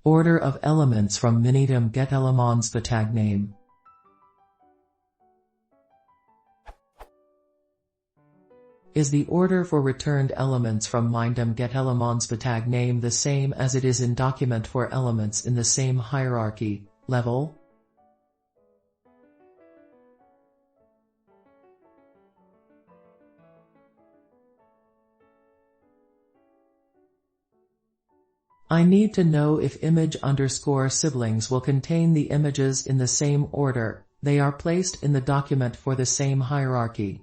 Order of elements from minidom getElementsByTagName. Is the order for returned elements from minidom getElementsByTagName the same as it is in document for elements in the same hierarchy level? I need to know if image_siblings will contain the images in the same order they are placed in the document for the same hierarchy.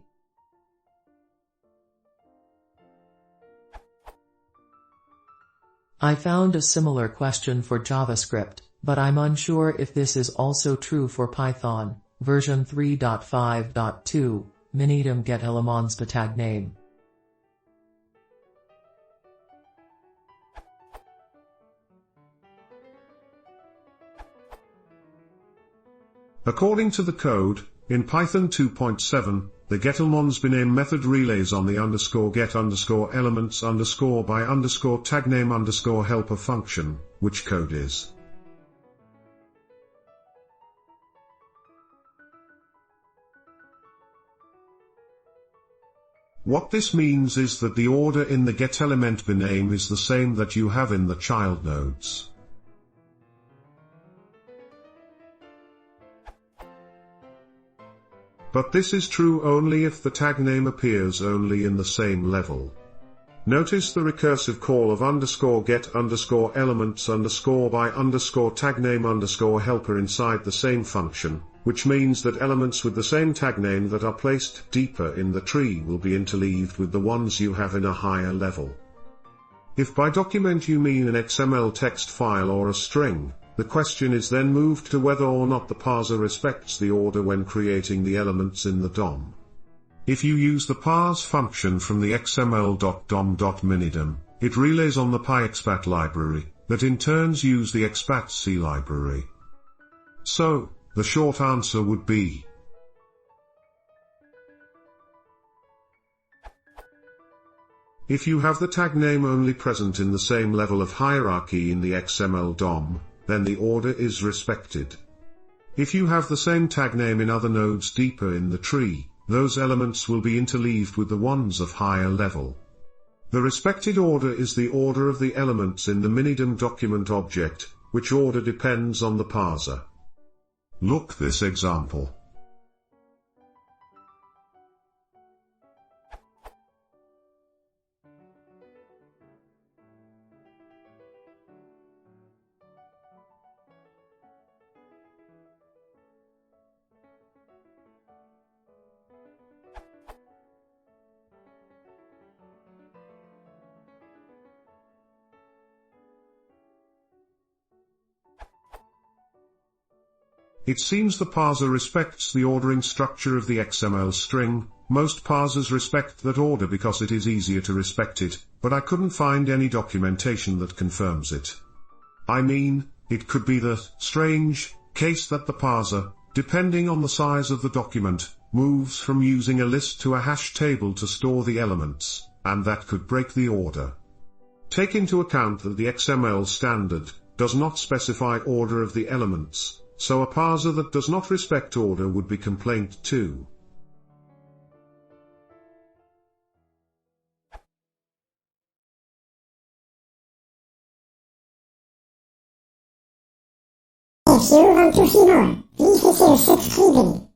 I found a similar question for JavaScript, but I'm unsure if this is also true for Python, version 3.5.2, minidom getElementsByTagName. According to the code, in Python 2.7, the getElementsByName method relays on the _get_elements_by_tagname_helper function, which code is. What this means is that the order in the getElementsByName is the same that you have in the child nodes. But this is true only if the tag name appears only in the same level. Notice the recursive call of _get_elements_by_tagname_helper inside the same function, which means that elements with the same tag name that are placed deeper in the tree will be interleaved with the ones you have in a higher level. If by document you mean an XML text file or a string, the question is then moved to whether or not the parser respects the order when creating the elements in the DOM. If you use the parse function from the xml.dom.minidom, it relays on the pyexpat library, that in turn use the expat_c library. So, the short answer would be if you have the tag name only present in the same level of hierarchy in the XML DOM, then the order is respected. If you have the same tag name in other nodes deeper in the tree, those elements will be interleaved with the ones of higher level. The respected order is the order of the elements in the minidom document object, which order depends on the parser. Look this example. It seems the parser respects the ordering structure of the XML string. Most parsers respect that order because it is easier to respect it, but I couldn't find any documentation that confirms it. I mean, it could be the strange case that the parser, depending on the size of the document, moves from using a list to a hash table to store the elements, and that could break the order. Take into account that the XML standard does not specify order of the elements, so a parser that does not respect order would be complaint too. If you want to see more, please consider subscribing.